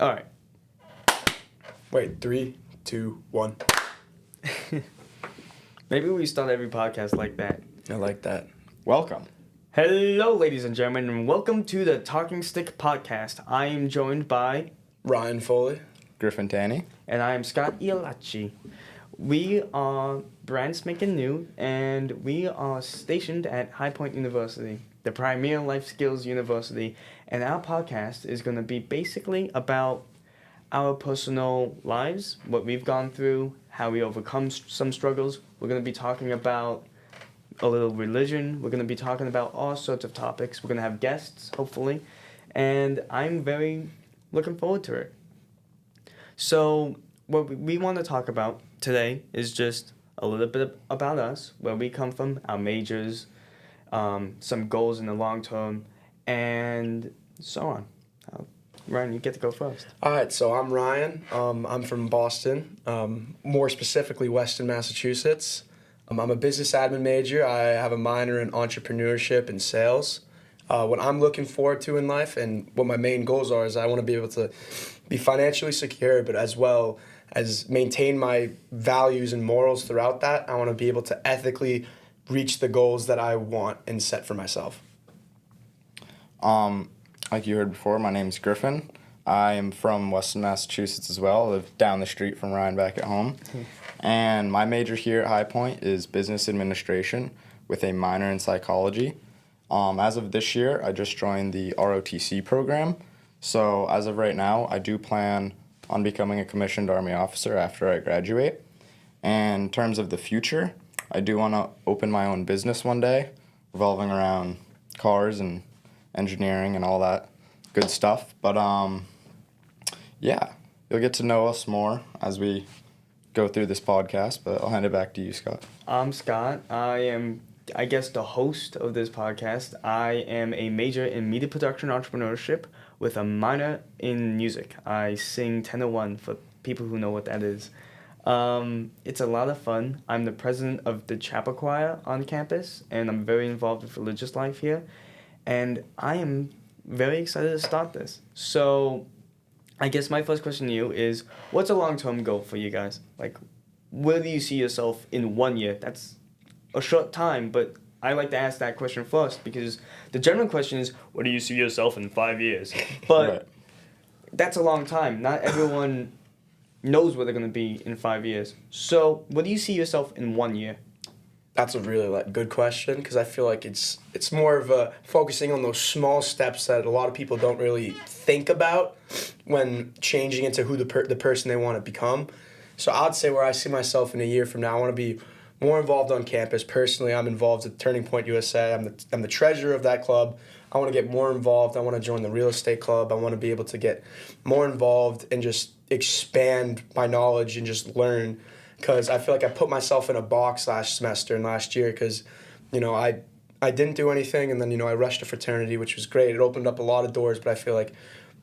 All right. Wait, 3, 2, 1. Maybe we start every podcast like that. I like that. Welcome. Hello, ladies and gentlemen, and welcome to the Talking Stick Podcast. I am joined by... Ryan Foley. Griffen, Tanny. And I am Scott Ialachi. We are brand spanking new, and we are stationed at High Point University, the premier life skills university, and our podcast is going to be basically about our personal lives, what we've gone through, how we overcome some struggles. We're going to be talking about a little religion. We're going to be talking about all sorts of topics. We're going to have guests, hopefully, and I'm very looking forward to it. So what we want to talk about today is just a little bit about us, where we come from, our majors, some goals in the long term, and so on. Ryan, you get to go first. All right, so I'm Ryan. I'm from Boston, more specifically Weston, Massachusetts. I'm a business admin major. I have a minor in entrepreneurship and sales. What I'm looking forward to in life and what my main goals are is I want to be able to be financially secure, but as well as maintain my values and morals throughout that. I want to be able to ethically reach the goals that I want and set for myself. Like you heard before, my name's Griffen. I am from Weston, Massachusetts as well. I live down the street from Ryan back at home. And my major here at High Point is business administration with a minor in psychology. As of this year, I just joined the ROTC program. So as of right now, I do plan on becoming a commissioned Army officer after I graduate. And in terms of the future, I do want to open my own business one day, revolving around cars and engineering and all that good stuff. But yeah, you'll get to know us more as we go through this podcast, but I'll hand it back to you, Scott. I'm Scott. I am, I guess, the host of this podcast. I am a major in media production entrepreneurship with a minor in music. I sing tenor one for people who know what that is. It's a lot of fun. I'm the president of the chapel choir on campus, and I'm very involved with religious life here. And I am very excited to start this. So I guess my first question to you is, what's a long-term goal for you guys? Like, where do you see yourself in 1 year? That's a short time, but I like to ask that question first because the general question is, where do you see yourself in 5 years? But Right. That's a long time. Not everyone knows where they're going to be in 5 years. So where do you see yourself in 1 year? That's a really good question because I feel like it's more of a focusing on those small steps that a lot of people don't really think about when changing into who the person they want to become. So I'd say where I see myself in a year from now, I want to be more involved on campus. Personally, I'm involved at Turning Point USA. I'm the treasurer of that club. I want to get more involved. I want to join the real estate club. I want to be able to get more involved and just expand my knowledge and just learn. Because I feel like I put myself in a box last semester and last year because, I didn't do anything and then, I rushed a fraternity, which was great. It opened up a lot of doors, but I feel like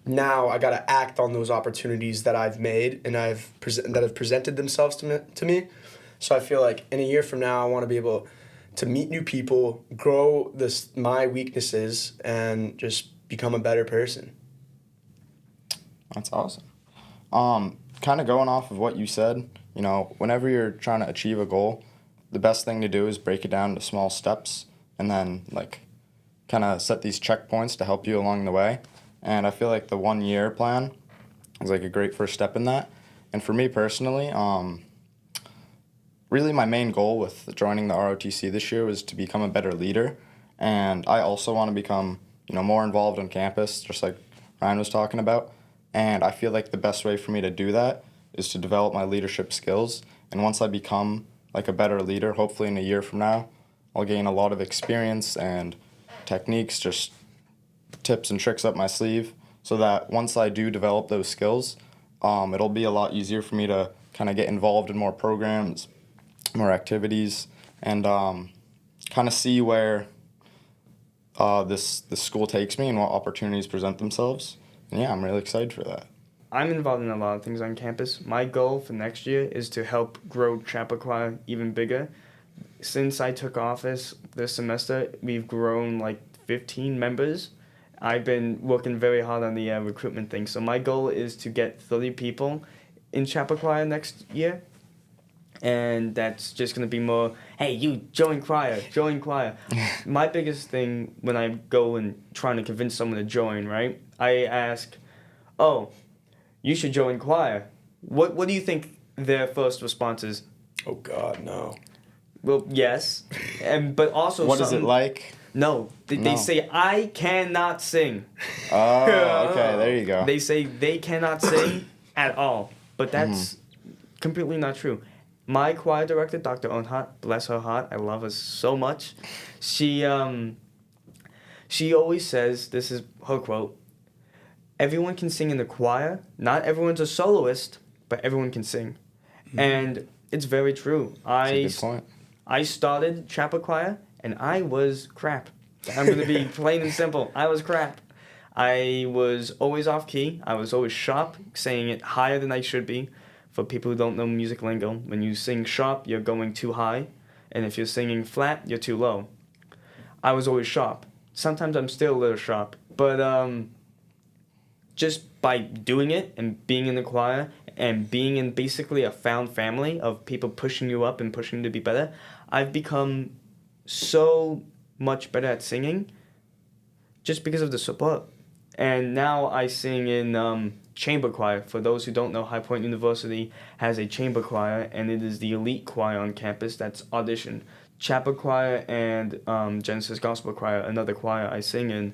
now I got to act on those opportunities that I've made and that have presented themselves to me. So I feel like in a year from now, I want to be able to meet new people, grow my weaknesses, and just become a better person. That's awesome. Kind of going off of what you said, whenever you're trying to achieve a goal, the best thing to do is break it down to small steps and then kind of set these checkpoints to help you along the way. And I feel like the 1 year plan is a great first step in that. And for me personally, really my main goal with joining the ROTC this year was to become a better leader. And I also want to become, more involved on campus, just like Ryan was talking about. And I feel like the best way for me to do that is to develop my leadership skills. And once I become a better leader, hopefully in a year from now, I'll gain a lot of experience and techniques, just tips and tricks up my sleeve, so that once I do develop those skills, it'll be a lot easier for me to kind of get involved in more programs, more activities, and kind of see where this school takes me and what opportunities present themselves. And yeah, I'm really excited for that. I'm involved in a lot of things on campus. My goal for next year is to help grow Chappaqua even bigger. Since I took office this semester, we've grown 15 members, I've been working very hard on the recruitment thing. So my goal is to get 30 people in chapel choir next year. And that's just going to be more, hey, you join choir, join choir. My biggest thing when I go and trying to convince someone to join, right? I ask, oh, you should join choir. What do you think their first response is? Oh God, no. Well, yes, but also What is it like? No, they No. say I cannot sing. Oh, okay, there you go. They say they cannot sing at all, but that's completely not true. My choir director, Dr. Onhat, bless her heart, I love her so much. She always says, this is her quote, everyone can sing in the choir. Not everyone's a soloist, but everyone can sing. And it's very true. That's a good point. I started chapel choir, and I was crap. I'm going to be plain and simple. I was crap. I was always off key. I was always sharp, saying it higher than I should be. For people who don't know music lingo, when you sing sharp, you're going too high. And if you're singing flat, you're too low. I was always sharp. Sometimes I'm still a little sharp. But just by doing it and being in the choir and being in basically a found family of people pushing you up and pushing you to be better, I've become so much better at singing just because of the support. And now I sing in chamber choir. For those who don't know, High Point University has a chamber choir, and it is the elite choir on campus that's auditioned. Chapel choir and Genesis Gospel choir, another choir I sing in,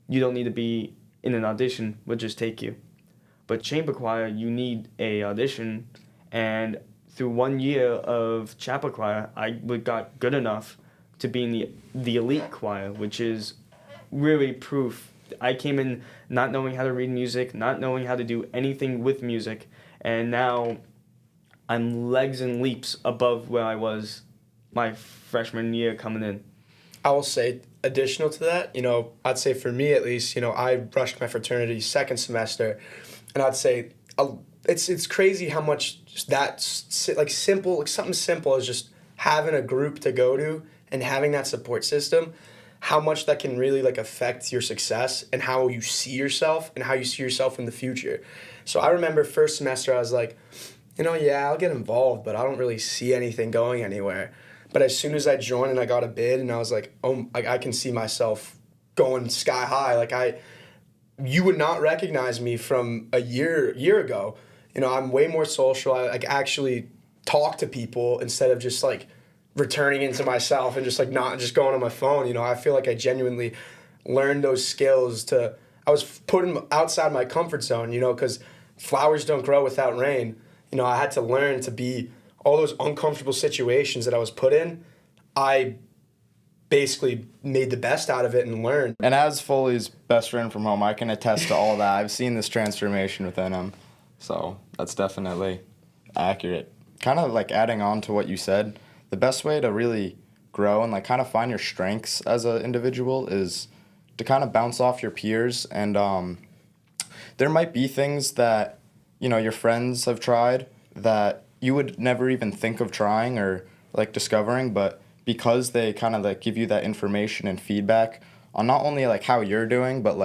you don't need to be in an audition, we'll just take you. But chamber choir, you need a audition, and through 1 year of chapel choir, I got good enough to be in the elite choir, which is really proof. I came in not knowing how to read music, not knowing how to do anything with music, and now I'm legs and leaps above where I was my freshman year coming in. I will say, additional to that, I'd say for me at least, I rushed my fraternity second semester, and I'd say it's crazy how much something simple as just having a group to go to and having that support system, how much that can really affect your success and how you see yourself and how you see yourself in the future. So I remember first semester I was like, yeah, I'll get involved, but I don't really see anything going anywhere. But as soon as I joined and I got a bid, and I was like, oh, I can see myself going sky high. You would not recognize me from a year ago. I'm way more social. I actually talk to people instead of just returning into myself and just not just going on my phone. I feel like I genuinely learned those skills I was putting outside my comfort zone, because flowers don't grow without rain. I had to learn to be all those uncomfortable situations that I was put in. I basically made the best out of it and learned. And as Foley's best friend from home, I can attest to all that. I've seen this transformation within him. So that's definitely accurate. Kind of adding on to what you said, the best way to really grow and kind of find your strengths as an individual is to kind of bounce off your peers. And there might be things that, your friends have tried that you would never even think of trying or discovering, but because they kind of give you that information and feedback on not only how you're doing, but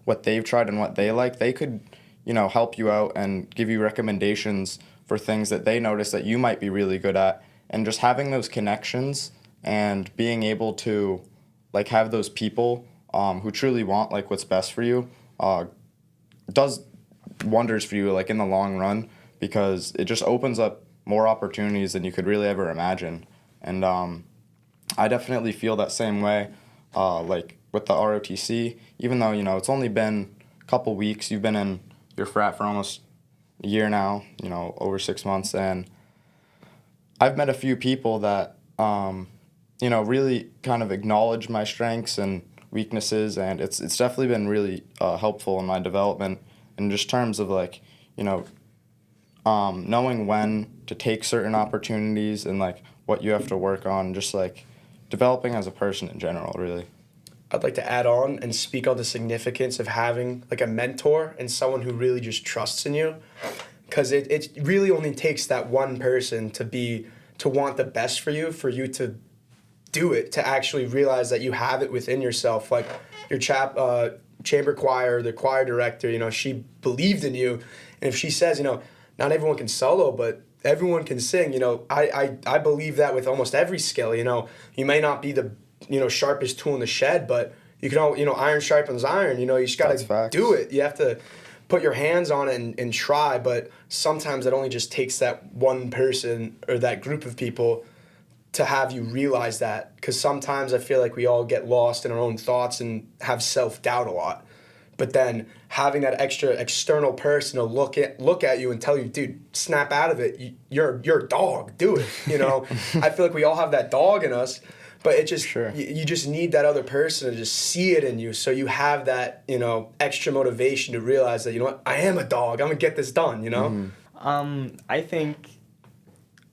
what they've tried and what they like, they could, help you out and give you recommendations for things that they notice that you might be really good at. And just having those connections and being able to have those people who truly want what's best for you does wonders for you in the long run, because it just opens up more opportunities than you could really ever imagine. And I definitely feel that same way with the ROTC, even though it's only been a couple weeks. You've been in your frat for almost a year now, over 6 months, and I've met a few people that really kind of acknowledge my strengths and weaknesses, and it's definitely been really helpful in my development in just terms of knowing when to take certain opportunities and what you have to work on, just developing as a person in general, really. I'd like to add on and speak on the significance of having a mentor and someone who really just trusts in you, because it really only takes that one person to want the best for you to do it, to actually realize that you have it within yourself. Your chamber choir, the choir director, you know, she believed in you. And if she says, you know, not everyone can solo, but everyone can sing, you know, I believe that with almost every skill. You know, you may not be the, you know, sharpest tool in the shed, but you can all, you know, iron sharpens iron. You know, you just got to do it. You have to put your hands on it and try, but sometimes it only just takes that one person or that group of people to have you realize that, because sometimes I feel like we all get lost in our own thoughts and have self-doubt a lot. But then having that extra external person to look at you and tell you, dude, snap out of it. You're a dog. Do it. You know, I feel like we all have that dog in us, but it just you just need that other person to just see it in you, so you have that, you know, extra motivation to realize that, you know what, I am a dog. I'm gonna get this done. You know.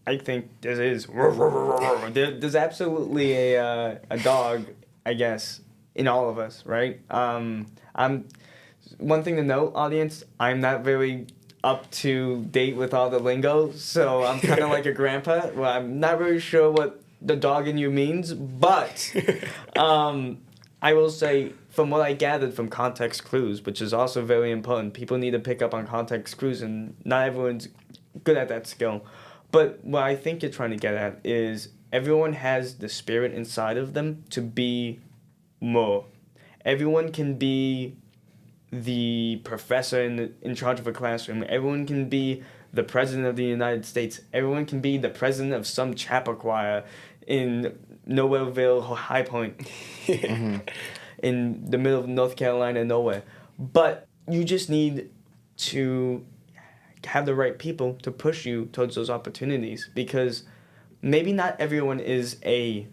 I think there's absolutely a dog, I guess, in all of us, right? I'm one thing to note, audience. I'm not very up to date with all the lingo, so I'm kind of like a grandpa. Well, I'm not really sure what the dog in you means, but I will say, from what I gathered from context clues, which is also very important, people need to pick up on context clues, and not everyone's good at that skill. But what I think you're trying to get at is everyone has the spirit inside of them to be more. Everyone can be the professor in charge of a classroom. Everyone can be the president of the United States. Everyone can be the president of some chapel choir in Nowhereville, High Point, in the middle of North Carolina, nowhere. But you just need to have the right people to push you towards those opportunities, because maybe not everyone is a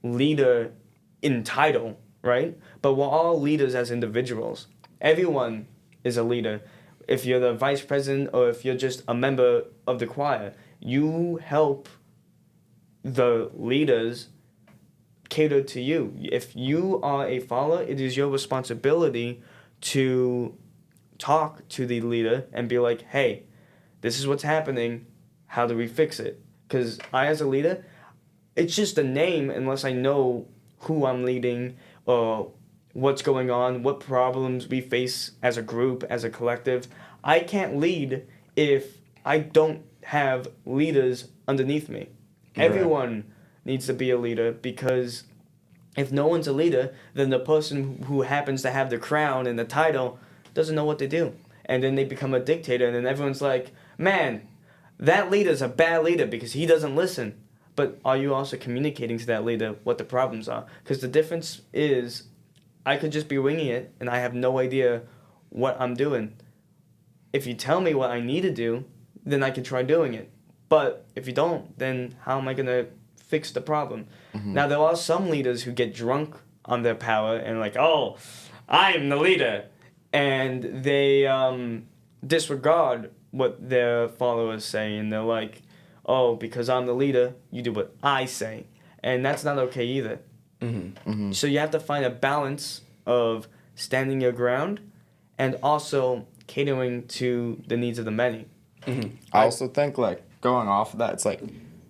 leader in title, right? But we're all leaders as individuals. Everyone is a leader. If you're the vice president or if you're just a member of the choir, you help the leaders cater to you. If you are a follower, it is your responsibility to talk to the leader and be like, hey, this is what's happening. How do we fix it? Because I, as a leader, it's just a name unless I know who I'm leading or what's going on, what problems we face as a group, as a collective. I can't lead if I don't have leaders underneath me. Right. Everyone needs to be a leader, because if no one's a leader, then the person who happens to have the crown and the title doesn't know what to do. And then they become a dictator, and then everyone's like, man, that leader's a bad leader because he doesn't listen. But are you also communicating to that leader what the problems are? Because the difference is, I could just be winging it and I have no idea what I'm doing. If you tell me what I need to do, then I can try doing it. But if you don't, then how am I going to fix the problem? Now, there are some leaders who get drunk on their power and like, oh, I am the leader. And they disregard what their followers say, and they're like, oh, because I'm the leader, you do what I say. And that's not okay either. So you have to find a balance of standing your ground and also catering to the needs of the many. I also think, like, going off of that, it's like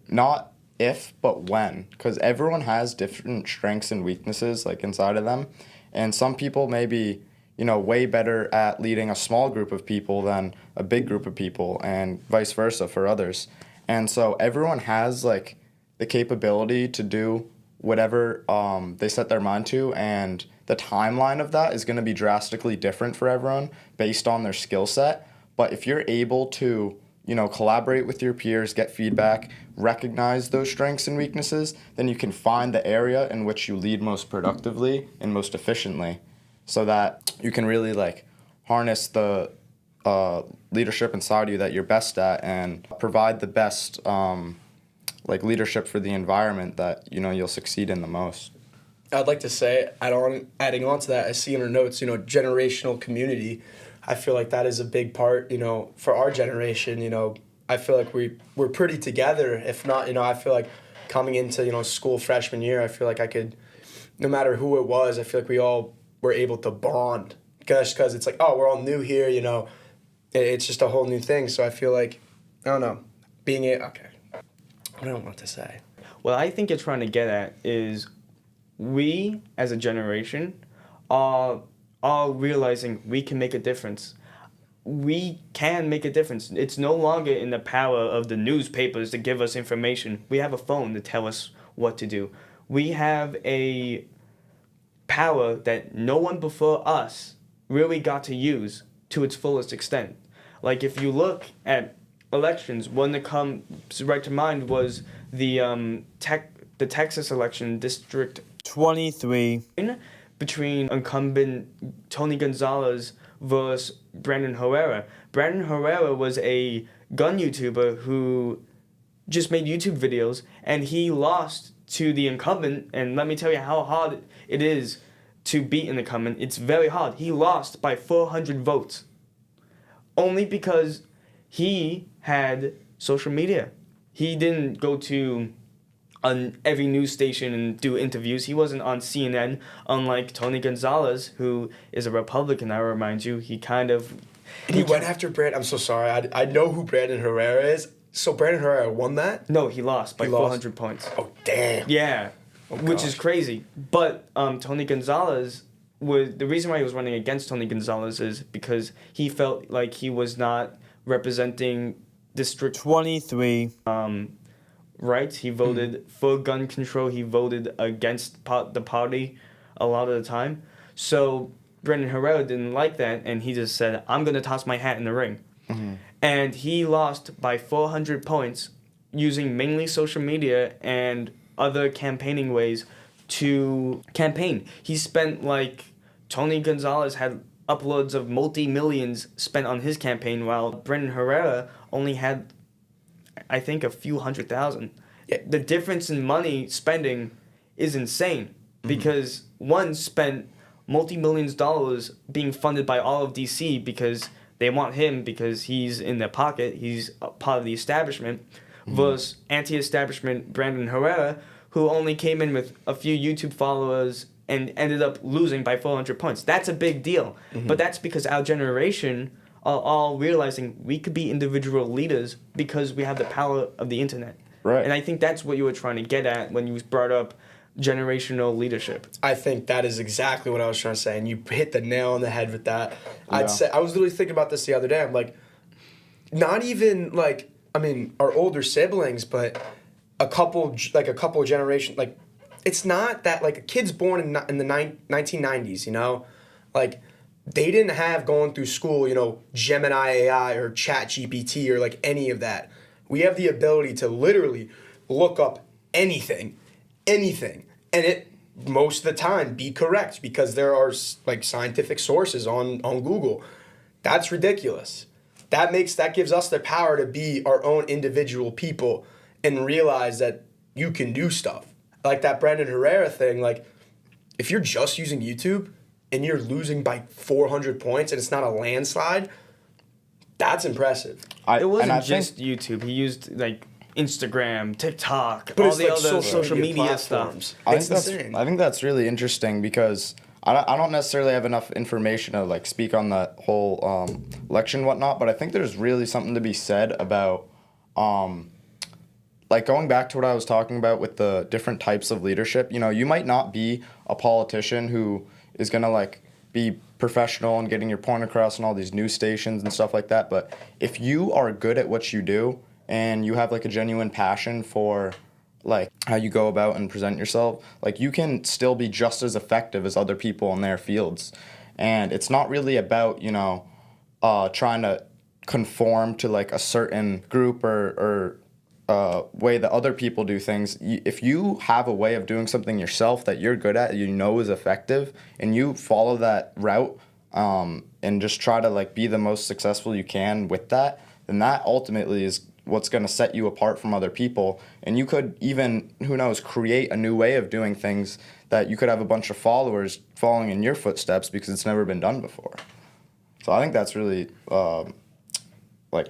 not if, but when, because everyone has different strengths and weaknesses, like, inside of them. And some people may be, you know, way better at leading a small group of people than a big group of people, and vice versa for others. And so everyone has, like, the capability to do whatever they set their mind to, and the timeline of that is going to be drastically different for everyone based on their skill set. But if you're able to, you know, collaborate with your peers, get feedback, recognize those strengths and weaknesses, then you can find the area in which you lead most productively and most efficiently, so that you can really, like, harness the leadership inside you that you're best at and provide the best like leadership for the environment that, you know, you'll succeed in the most. I'd like to say, adding on to that, I see in our notes, you know, generational community. I feel like that is a big part, you know, for our generation. You know, I feel like we're pretty together. If not, you know, I feel like coming into, you know, school freshman year, I feel like I could, no matter who it was, I feel like we all were able to bond. Because it's like, oh, we're all new here, you know. It's just a whole new thing. So I feel like, I don't know, okay. I don't know what to say. What I think you're trying to get at is we, as a generation, are all realizing we can make a difference. We can make a difference. It's no longer in the power of the newspapers to give us information. We have a phone to tell us what to do. We have a power that no one before us really got to use to its fullest extent. Like if you look at elections, one that comes right to mind was the Texas election, District 23, between incumbent Tony Gonzalez versus Brandon Herrera. Brandon Herrera was a gun YouTuber who just made YouTube videos, and he lost to the incumbent. And let me tell you how hard it is to beat an incumbent. It's very hard. He lost by 400 votes, only because he had social media. He didn't go to on every news station and do interviews. He wasn't on CNN, unlike Tony Gonzalez, who is a Republican, I remind you. He went after Brandon. I'm so sorry. I know who Brandon Herrera is. So Brandon Herrera won that? No, he lost by 400 points. Oh, damn. Yeah, which is crazy. But Tony Gonzalez, the reason why he was running against Tony Gonzalez is because he felt like he was not representing District 23 rights. He voted for gun control. He voted against the party a lot of the time. So Brandon Herrera didn't like that, and he just said, I'm going to toss my hat in the ring. Mm-hmm. And he lost by 400 points using mainly social media and other campaigning ways to campaign. He spent Tony Gonzalez had uploads of multi-millions spent on his campaign, while Brandon Herrera only had, I think, a few $100,000. Yeah. The difference in money spending is insane because one spent multi-millions dollars being funded by all of DC because they want him because he's in their pocket, he's a part of the establishment, versus anti-establishment Brandon Herrera, who only came in with a few YouTube followers and ended up losing by 400 points. That's a big deal. But that's because our generation are all realizing we could be individual leaders because we have the power of the internet. Right. And I think that's what you were trying to get at when you brought up generational leadership. I think that is exactly what I was trying to say, and you hit the nail on the head with that. Yeah. I was literally thinking about this the other day. I'm like, not even our older siblings, but a couple generations. Like, it's not that a kid's born in the 1990s, you know, they didn't have going through school, you know, Gemini AI or Chat GPT or any of that. We have the ability to literally look up anything, and it most of the time be correct because there are scientific sources on Google. That's ridiculous. That gives us the power to be our own individual people and realize that you can do stuff. Like that Brandon Herrera thing, if you're just using YouTube and you're losing by 400 points and it's not a landslide, that's impressive. It wasn't just YouTube. He used Instagram, TikTok, but all the other social media stuff. I think that's really interesting because I don't necessarily have enough information to speak on that whole election and whatnot, but I think there's really something to be said about going back to what I was talking about with the different types of leadership. You know, you might not be a politician who is gonna be professional and getting your point across on all these news stations and stuff like that, but if you are good at what you do and you have a genuine passion for how you go about and present yourself, you can still be just as effective as other people in their fields. And it's not really about, you know, trying to conform to a certain group or way that other people do things. If you have a way of doing something yourself that you're good at, you know is effective, and you follow that route and just try to be the most successful you can with that, then that ultimately is what's going to set you apart from other people. And you could even, who knows, create a new way of doing things that you could have a bunch of followers following in your footsteps because it's never been done before. So I think that's really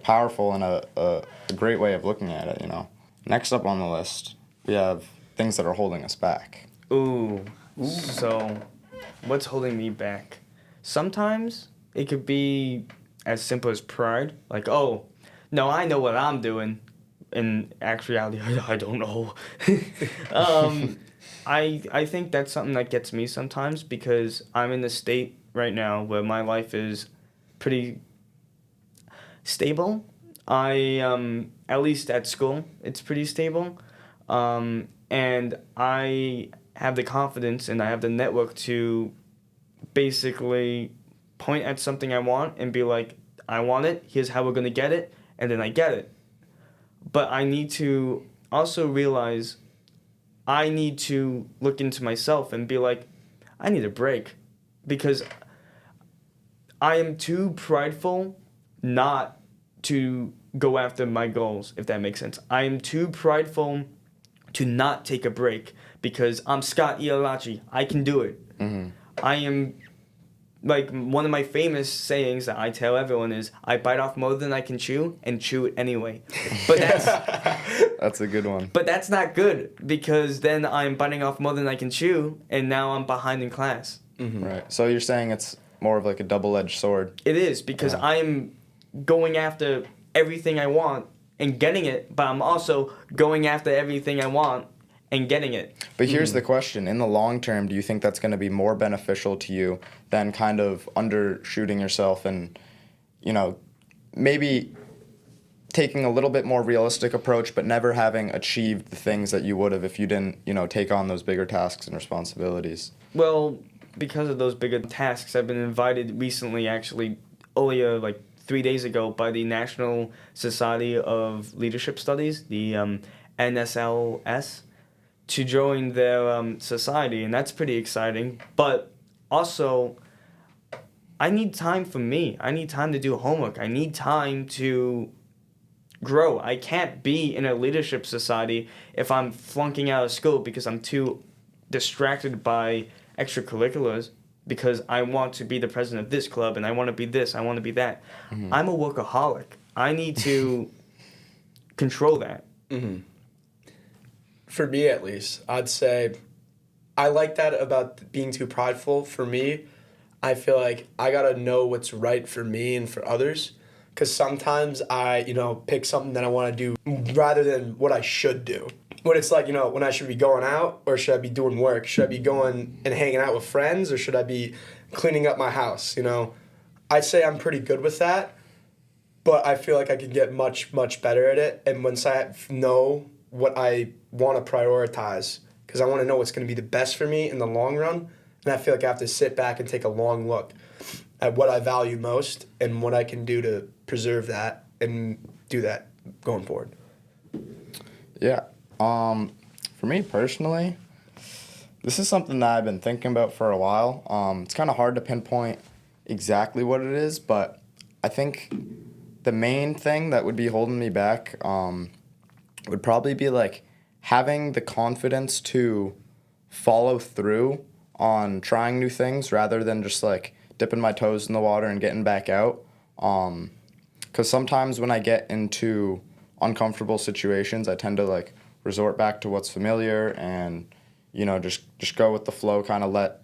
powerful and a great way of looking at it, you know. Next up on the list, we have things that are holding us back. Ooh. So what's holding me back? Sometimes it could be as simple as pride. Oh, no, I know what I'm doing. In actuality, I don't know. I think that's something that gets me sometimes because I'm in a state right now where my life is pretty stable. At least at school, it's pretty stable. And I have the confidence and I have the network to basically point at something I want and be like, I want it, here's how we're going to get it, and then I get it. But I need to also realize I need to look into myself and be like, I need a break because I am too prideful not to go after my goals, if that makes sense. I am too prideful to not take a break because I'm Scott Ialachi. I can do it. Mm-hmm. I am, like, one of my famous sayings that I tell everyone is, I bite off more than I can chew and chew it anyway. But That's a good one. but that's not good because then I'm biting off more than I can chew and now I'm behind in class. Mm-hmm. Right. So you're saying it's more of like a double-edged sword. It is because I'm going after everything I want and getting it, but I'm also going after everything I want and getting it. But here's the question. In the long term, do you think that's going to be more beneficial to you than kind of undershooting yourself and, you know, maybe taking a little bit more realistic approach but never having achieved the things that you would have if you didn't, you know, take on those bigger tasks and responsibilities? Well, because of those bigger tasks, I've been invited recently, actually, earlier, like 3 days ago, by the National Society of Leadership Studies, the NSLS, to join their society, and that's pretty exciting. But also, I need time for me. I need time to do homework. I need time to grow. I can't be in a leadership society if I'm flunking out of school because I'm too distracted by extracurriculars because I want to be the president of this club and I want to be this, I want to be that. Mm-hmm. I'm a workaholic. I need to control that. Mm-hmm. For me, at least, I'd say I like that about being too prideful. For me, I feel like I gotta know what's right for me and for others. Because sometimes I, pick something that I want to do rather than what I should do. When it's like, when I should be going out or should I be doing work? Should I be going and hanging out with friends or should I be cleaning up my house? I'd say I'm pretty good with that, but I feel like I could get much, much better at it. And once I know what I want to prioritize, because I want to know what's going to be the best for me in the long run, and I feel like I have to sit back and take a long look at what I value most and what I can do to preserve that and do that going forward. Yeah. For me personally, this is something that I've been thinking about for a while. It's kind of hard to pinpoint exactly what it is, but I think the main thing that would be holding me back would probably be like having the confidence to follow through on trying new things rather than just like dipping my toes in the water and getting back out. Because sometimes when I get into uncomfortable situations, I tend to like resort back to what's familiar and, just go with the flow, kind of let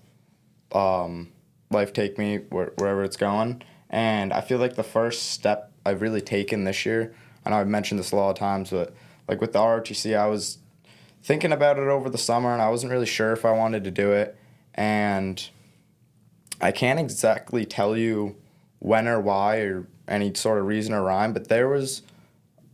life take me wherever it's going. And I feel like the first step I've really taken this year, I know I've mentioned this a lot of times, but like with the ROTC, I was thinking about it over the summer and I wasn't really sure if I wanted to do it. And I can't exactly tell you when or why or any sort of reason or rhyme, but there was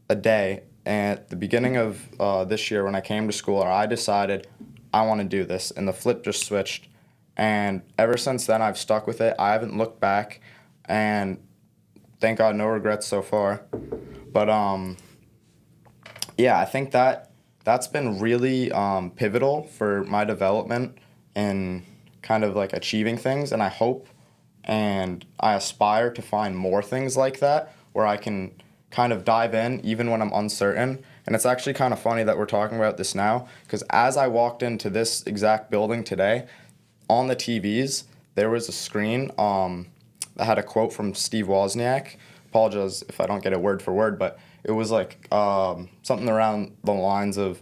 a day at the beginning of this year when I came to school where I decided I want to do this, and the flip just switched. And ever since then, I've stuck with it. I haven't looked back, and thank God, no regrets so far. But yeah, I think that's been really pivotal for my development in kind of like achieving things, and I hope and I aspire to find more things like that where I can kind of dive in even when I'm uncertain. And it's actually kind of funny that we're talking about this now, because as I walked into this exact building today, on the TVs there was a screen that had a quote from Steve Wozniak. Apologize if I don't get it word for word, but it was like something around the lines of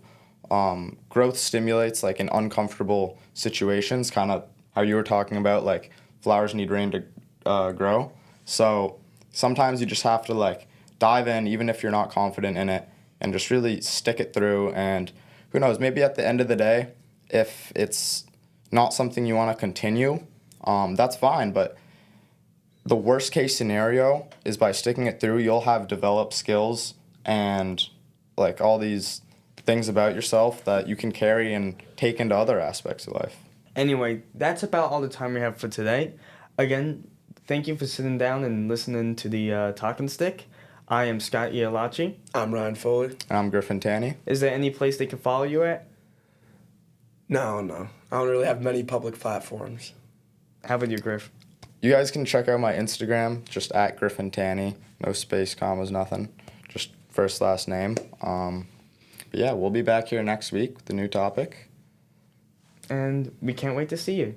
growth stimulates like in uncomfortable situations, kind of how you were talking about, like flowers need rain to grow. So sometimes you just have to like dive in even if you're not confident in it and just really stick it through. And who knows, maybe at the end of the day, if it's not something you want to continue, that's fine. But the worst case scenario is by sticking it through, you'll have developed skills and like all these things about yourself that you can carry and take into other aspects of life. Anyway, that's about all the time we have for today. Again, thank you for sitting down and listening to the Talking Stick. I am Scott Ialachi. I'm Ryan Foley. And I'm Griffen Tanny. Is there any place they can follow you at? No. I don't really have many public platforms. How about you, Griff? You guys can check out my Instagram, just at Griffen Tanny. No space, commas, nothing. Just first, last name. But yeah, we'll be back here next week with a new topic. And we can't wait to see you.